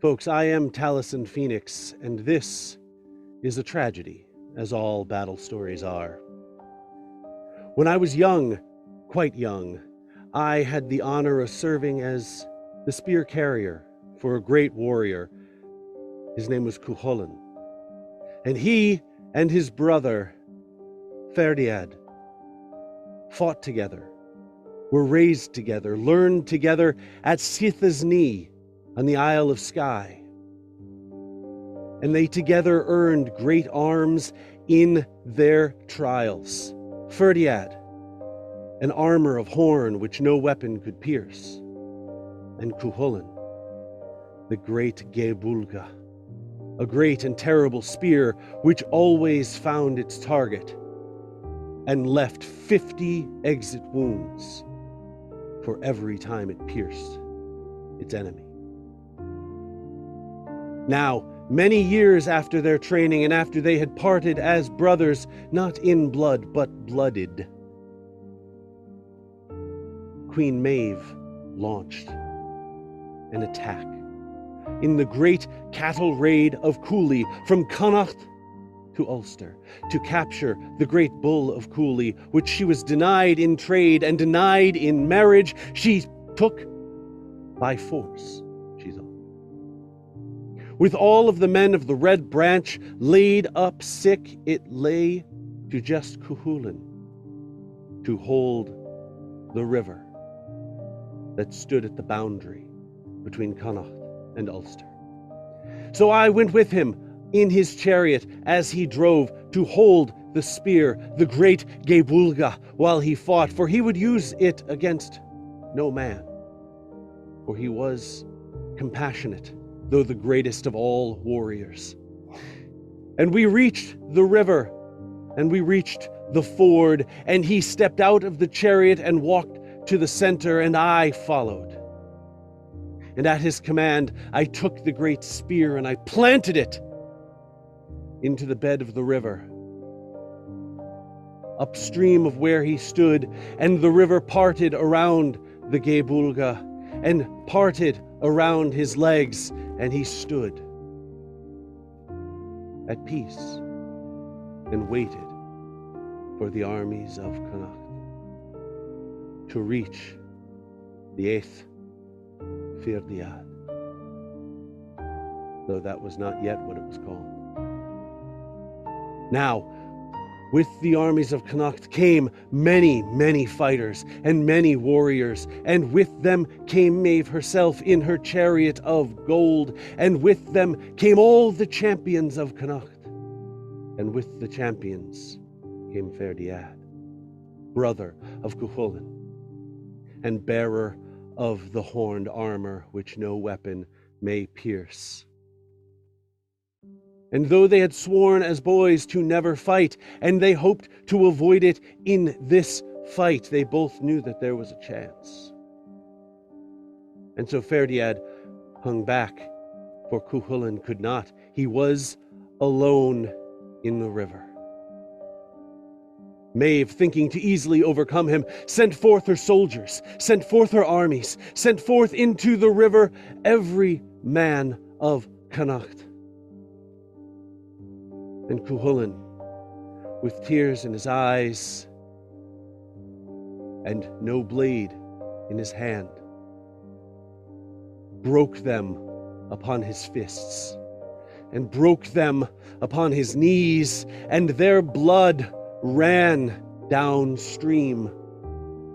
Folks, I am Taliesin Phoenix, and this is a tragedy, as all battle stories are. When I was young, quite young, I had the honor of serving as the spear carrier for a great warrior. His name was Cuchulainn. And he and his brother, Ferdiad, fought together, were raised together, learned together at Sitha's knee on the Isle of Skye. And they together earned great arms in their trials. Ferdiad, an armor of horn which no weapon could pierce. And Cuchulainn, the great Gaebulga, a great and terrible spear which always found its target and left 50 exit wounds for every time it pierced its enemy. Now, many years after their training and after they had parted as brothers, not in blood, but blooded, Queen Maeve launched an attack in the great cattle raid of Cooley from Connacht to Ulster to capture the great bull of Cooley, which she was denied in trade and denied in marriage. She took by force, she thought. With all of the men of the Red Branch laid up sick, it lay to just Cuchulainn to hold the river that stood at the boundary between Connacht and Ulster. So I went with him in his chariot as he drove to hold the spear, the great Gaebulga, while he fought, for he would use it against no man, for he was compassionate, though the greatest of all warriors. And we reached the river, and we reached the ford, and he stepped out of the chariot and walked to the center, and I followed. And at his command, I took the great spear and I planted it into the bed of the river, upstream of where he stood, and the river parted around the Gaebulga and parted around his legs, and he stood at peace and waited for the armies of Connacht to reach the Ath Fhir Diad, though that was not yet what it was called. Now, with the armies of Connacht came many, many fighters and many warriors, and with them came Maeve herself in her chariot of gold, and with them came all the champions of Connacht, and with the champions came Ferdiad, brother of Cuchulainn, and bearer of the horned armor which no weapon may pierce. And though they had sworn as boys to never fight, and they hoped to avoid it in this fight, they both knew that there was a chance. And so Ferdiad hung back, for Cuchulainn could not. He was alone in the river. Maeve, thinking to easily overcome him, sent forth her soldiers, sent forth her armies, sent forth into the river every man of Connacht. And Cuchulainn, with tears in his eyes and no blade in his hand, broke them upon his fists and broke them upon his knees, and their blood ran downstream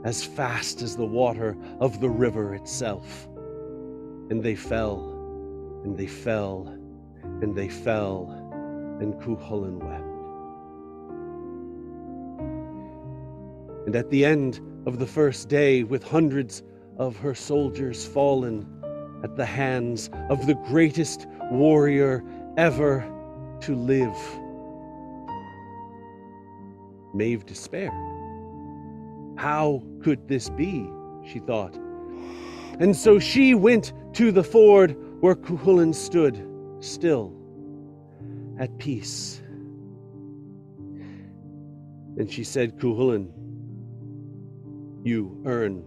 as fast as the water of the river itself. And they fell, and they fell, and they fell, and Cuchulainn wept. And at the end of the first day, with hundreds of her soldiers fallen at the hands of the greatest warrior ever to live, Maeve despaired. How could this be? She thought. And so she went to the ford where Cuchulainn stood, still, at peace. And she said, Cuchulainn, you earn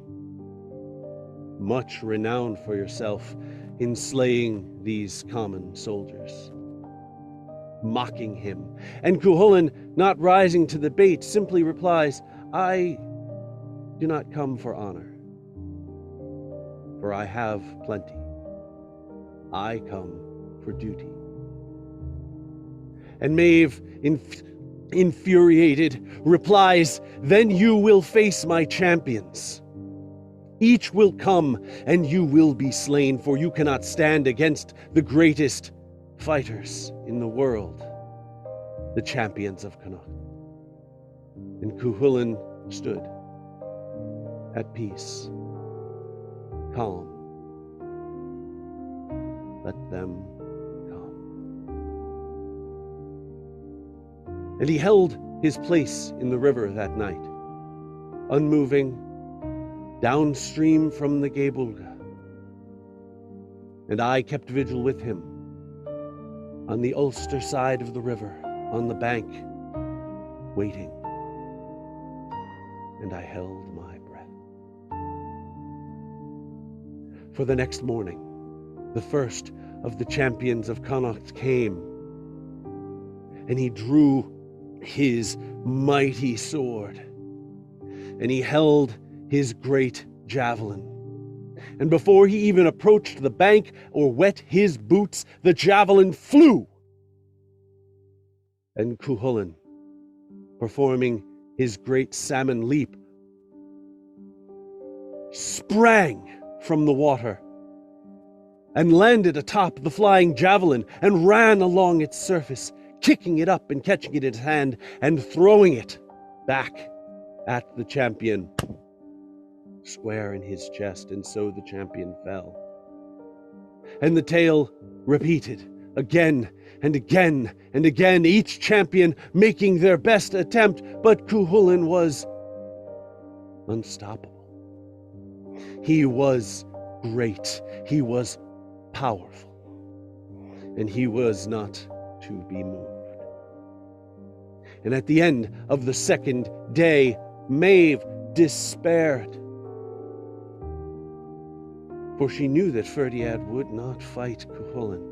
much renown for yourself in slaying these common soldiers, mocking him. And Cuchulainn, not rising to the bait, simply replies, I do not come for honor, for I have plenty. I come for duty. And Maeve, infuriated, replies, then you will face my champions. Each will come, and you will be slain, for you cannot stand against the greatest fighters in the world, the champions of Connacht. And Cuchulainn stood at peace, calm. Let them come. And he held his place in the river that night, unmoving, downstream from the Gaebulga. And I kept vigil with him on the Ulster side of the river, on the bank, waiting. And I held my breath. For the next morning, the first of the champions of Connacht came, and he drew his mighty sword, and he held his great javelin. And before he even approached the bank or wet his boots, the javelin flew. And Cuchulainn, performing his great salmon leap, sprang from the water and landed atop the flying javelin and ran along its surface, kicking it up and catching it in his hand and throwing it back at the champion, square in his chest, and so the champion fell. And the tale repeated again and again and again, each champion making their best attempt, but Cuchulainn was unstoppable. He was great, he was powerful, and he was not to be moved. And at the end of the second day, Maeve despaired, for she knew that Ferdiad would not fight Cuchulainn,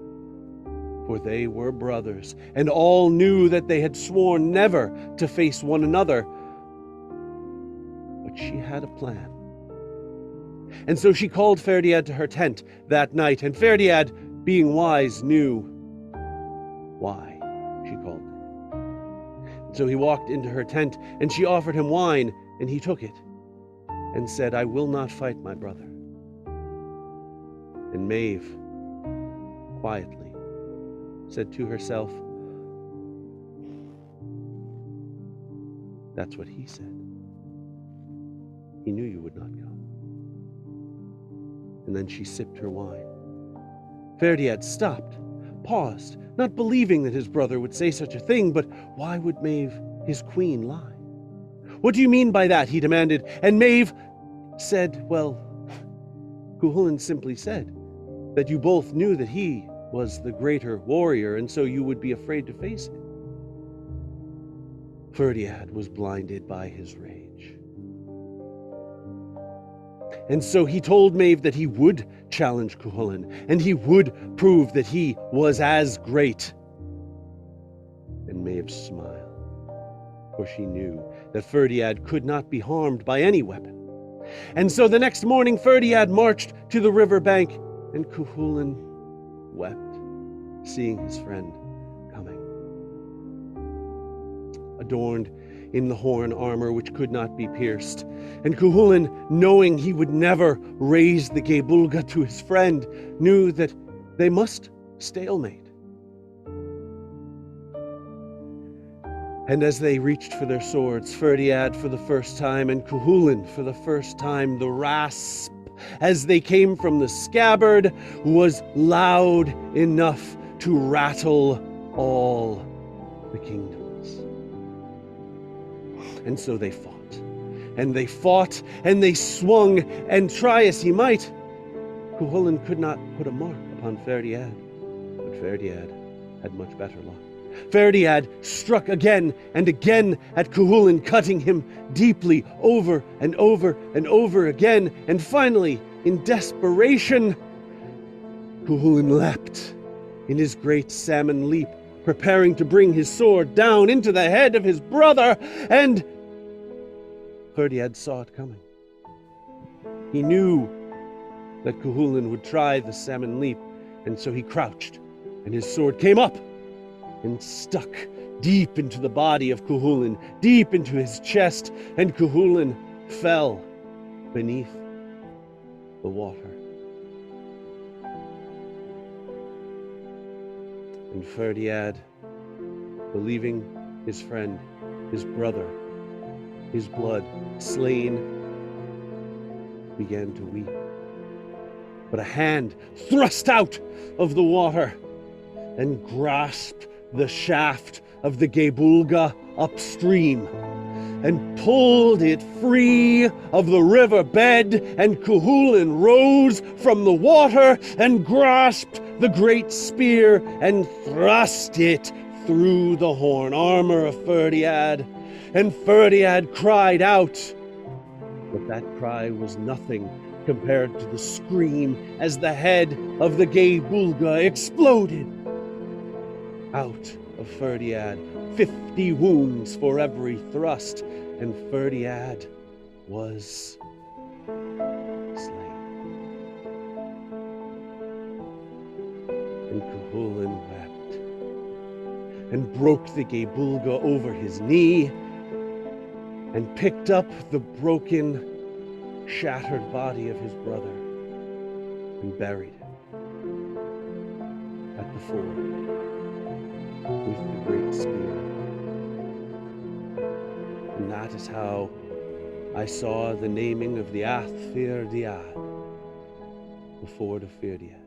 for they were brothers, and all knew that they had sworn never to face one another. But she had a plan. And so she called Ferdiad to her tent that night, and Ferdiad, being wise, knew why she called him. And so he walked into her tent, and she offered him wine, and he took it, and said, I will not fight my brother. And Maeve, quietly, said to herself, that's what he said. He knew you would not come. And then she sipped her wine. Ferdiad stopped, paused, not believing that his brother would say such a thing, but why would Maeve, his queen, lie? What do you mean by that? He demanded. And Maeve said, well, Cuchulainn simply said that you both knew that he was the greater warrior, and so you would be afraid to face him. Ferdiad was blinded by his rage. And so he told Maeve that he would challenge Cuchulainn, and he would prove that he was as great. And Maeve smiled, for she knew that Ferdiad could not be harmed by any weapon. And so the next morning Ferdiad marched to the river bank, and Cuchulainn wept, seeing his friend coming, adorned in the horn armor which could not be pierced. And Cuchulainn, knowing he would never raise the Gaebulga to his friend, knew that they must stalemate. And as they reached for their swords, Ferdiad for the first time and Cuchulainn for the first time, the rasp as they came from the scabbard was loud enough to rattle all the kingdoms. And so they fought, and they fought, and they swung, and try as he might, Cuchulainn could not put a mark upon Ferdiad. But Ferdiad had much better luck. Ferdiad struck again and again at Cuchulainn, cutting him deeply over and over and over again, and finally, in desperation, Cuchulainn leapt in his great salmon leap, preparing to bring his sword down into the head of his brother, and Ferdiad saw it coming. He knew that Cuchulainn would try the salmon leap, and so he crouched, and his sword came up and stuck deep into the body of Cuchulainn, deep into his chest, and Cuchulainn fell beneath the water. And Ferdiad, believing his friend, his brother, his blood slain, began to weep. But a hand thrust out of the water and grasped the shaft of the Gebulga upstream and pulled it free of the river bed, and Cuchulainn rose from the water and grasped the great spear and thrust it through the horn armor of Ferdiad. And Ferdiad cried out, but that cry was nothing compared to the scream as the head of the Gebulga exploded. Out of Ferdiad, 50 wounds for every thrust, and Ferdiad was slain. And Cuchulainn wept and broke the Gebulga over his knee and picked up the broken, shattered body of his brother and buried it at the ford with the great spear. And that is how I saw the naming of the Ath Fhir Diad, the Ford of Ferdiad.